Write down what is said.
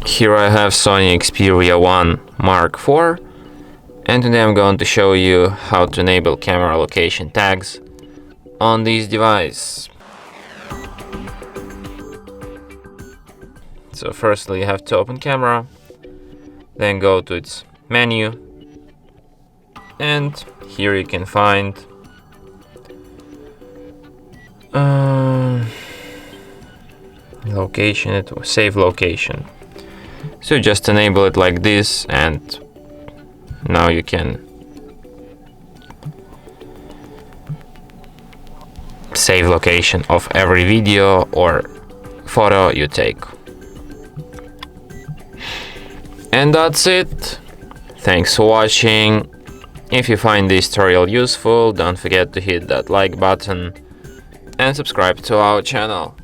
Here I have Sony Xperia 1 Mark IV, and today I'm going to show you how to enable camera location tags on this device. So firstly you have to open camera, then go to its menu, and here you can find location, it will save location. So just enable it like this, and now you can save location of every video or photo you take. And that's it. Thanks for watching. If you find this tutorial useful, don't forget to hit that like button and subscribe to our channel.